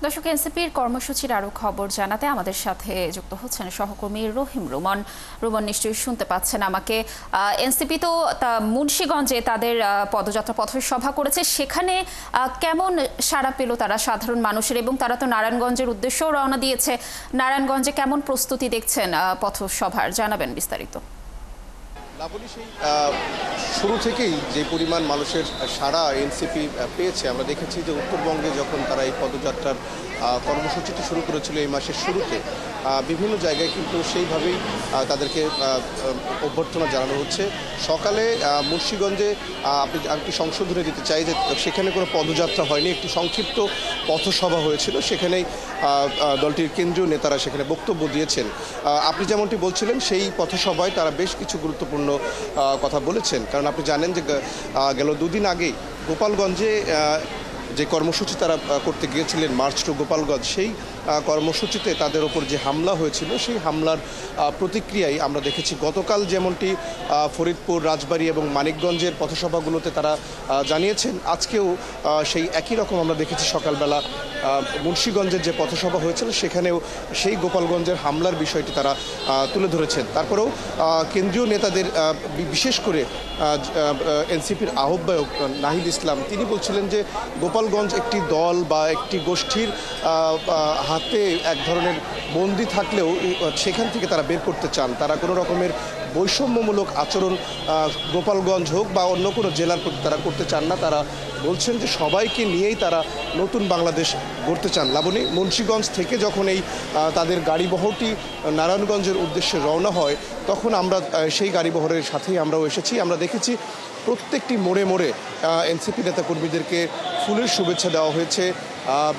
দর্শক, এনসিপির কর্মসূচির আরো খবর জানাতে আমাদের সাথে যুক্ত হচ্ছেন সহকর্মী রহিম রুমন। রুমন, নিশ্চয়ই শুনতে পাচ্ছেন আমাকে। এনসিপি তো মুন্সিগঞ্জে তাদের পদযাত্রা পথসভা করেছে, সেখানে কেমন সাড়া পেল তারা সাধারণ মানুষের, এবং তারা তো নারায়ণগঞ্জের উদ্দেশ্যেও রওনা দিয়েছে। নারায়ণগঞ্জে কেমন প্রস্তুতি দেখছেন পথসভার, জানাবেন বিস্তারিত। লাবণী, সেই শুরু থেকেই যে পরিমাণ মানুষের সাড়া এনসিপি পেয়েছে, আমরা দেখেছি যে উত্তরবঙ্গে যখন তারা এই পদযাত্রার কর্মসূচিটি শুরু করেছিল এই মাসের শুরুতে, বিভিন্ন জায়গায় কিন্তু সেইভাবেই তাদেরকে অভ্যর্থনা জানানো হচ্ছে। সকালে মুন্সিগঞ্জে আপনি একটি সংশোধনী দিতে চাই যে সেখানে কোনো পদযাত্রা হয়নি, একটি সংক্ষিপ্ত পথসভা হয়েছিল। সেখানেই দলটির কেন্দ্রীয় নেতারা সেখানে বক্তব্য দিয়েছেন। আপনি যেমনটি বলছিলেন, সেই পথসভায় তারা বেশ কিছু গুরুত্বপূর্ণ কথা বলেছেন। কারণ আপনি জানেন যে গেল দুদিন আগেই গোপালগঞ্জে যে কর্মসূচি তারা করতে গিয়েছিলেন, মার্চ টু গোপালগঞ্জ, সেই কর্মসূচিতে তাদের ওপর যে হামলা হয়েছিল, সেই হামলার প্রতিক্রিয়ায় আমরা দেখেছি গতকাল যেমনটি ফরিদপুর, রাজবাড়ী এবং মানিকগঞ্জের পথসভাগুলোতে তারা জানিয়েছেন, আজকেও সেই একই রকম আমরা দেখেছি। সকালবেলা মুন্সিগঞ্জের যে পথসভা হয়েছিল সেখানেও সেই গোপালগঞ্জের হামলার বিষয়টি তারা তুলে ধরেছেন। তারপরেও কেন্দ্রীয় নেতাদের, বিশেষ করে এনসিপির আহ্বায়ক নাহিদ ইসলাম, তিনি বলছিলেন যে গোপালগঞ্জ একটি দল বা একটি গোষ্ঠীর হাতে এক ধরনের বন্দি থাকলেও সেখান থেকে তারা বের করতে চান। তারা কোনো রকমের বৈষম্যমূলক আচরণ গোপালগঞ্জ হোক বা অন্য কোনো জেলার প্রতি তারা করতে চান না। তারা বলছেন যে সবাইকে নিয়েই তারা নতুন বাংলাদেশ গড়তে চান। লাবণী, মুন্সিগঞ্জ থেকে যখন এই তাদের গাড়িবহরটি নারায়ণগঞ্জের উদ্দেশ্যে রওনা হয়, তখন আমরা সেই গাড়িবহরের সাথেই আমরাও এসেছি। আমরা দেখেছি প্রত্যেকটি মোড়ে মোড়ে এনসিপি নেতাকর্মীদেরকে ফুলের শুভেচ্ছা দেওয়া হয়েছে।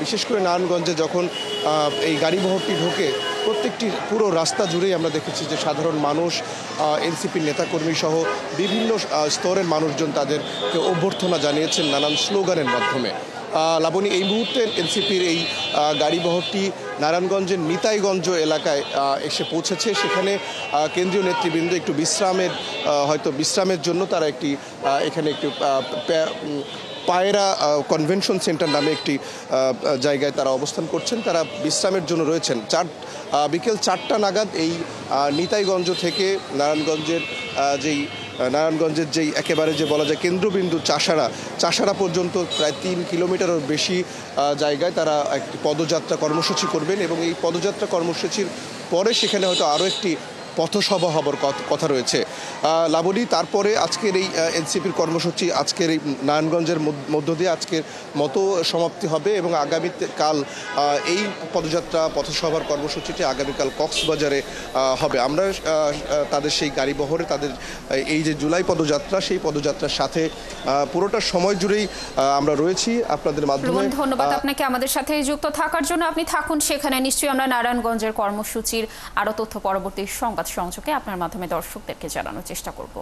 বিশেষ করে নারায়ণগঞ্জে যখন এই গাড়িবহরটি ঢোকে, প্রত্যেকটি পুরো রাস্তা জুড়েই আমরা দেখেছি যে সাধারণ মানুষ, এনসিপির নেতাকর্মী সহ বিভিন্ন স্তরের মানুষজন তাদেরকে অভ্যর্থনা জানিয়েছেন নানান স্লোগানের মাধ্যমে। লাবণী, এই মুহূর্তে এনসিপির এই গাড়িবহরটি নারায়ণগঞ্জের নিতাইগঞ্জ এলাকায় এসে পৌঁছেছে। সেখানে কেন্দ্রীয় নেতৃবৃন্দ একটু বিশ্রামের জন্য তারা এখানে একটু পায়রা কনভেনশন সেন্টার নামে একটি জায়গায় তারা অবস্থান করছেন। তারা বিশ্রামের জন্য রয়েছেন। বিকেল 4টা নাগাদ এই নিতাইগঞ্জ থেকে নারায়ণগঞ্জের যেই একেবারে যে বলা যায় কেন্দ্রবিন্দু চাষাড়া পর্যন্ত প্রায় 3 কিলোমিটারের বেশি জায়গায় তারা একটি পদযাত্রা কর্মসূচি করবেন, এবং এই পদযাত্রা কর্মসূচির পরে সেখানে হয়তো আরও একটি পথসভা হবার কথা রয়েছে। লাবণী, তারপরে আজকের এই এনসিপির কর্মসূচি আজকের এই নারায়ণগঞ্জের মধ্য দিয়ে আজকের মতো সমাপ্তি হবে, এবং আগামীকাল এই পথসভার কর্মসূচিটি আগামীকাল কক্সবাজারে হবে। আমরা তাদের সেই গাড়িবহরে তাদের এই যে জুলাই পদযাত্রা, সেই পদযাত্রার সাথে পুরোটা সময় জুড়েই আমরা রয়েছি আপনাদের মাধ্যমে। ধন্যবাদ আপনাকে আমাদের সাথে যুক্ত থাকার জন্য। আপনি থাকুন সেখানে। নিশ্চয়ই আমরা নারায়ণগঞ্জের কর্মসূচির আরও তথ্য পরবর্তী সংবাদ সংযোগে আপনার মাধ্যমে দর্শকদেরকে জানানোর চেষ্টা করব।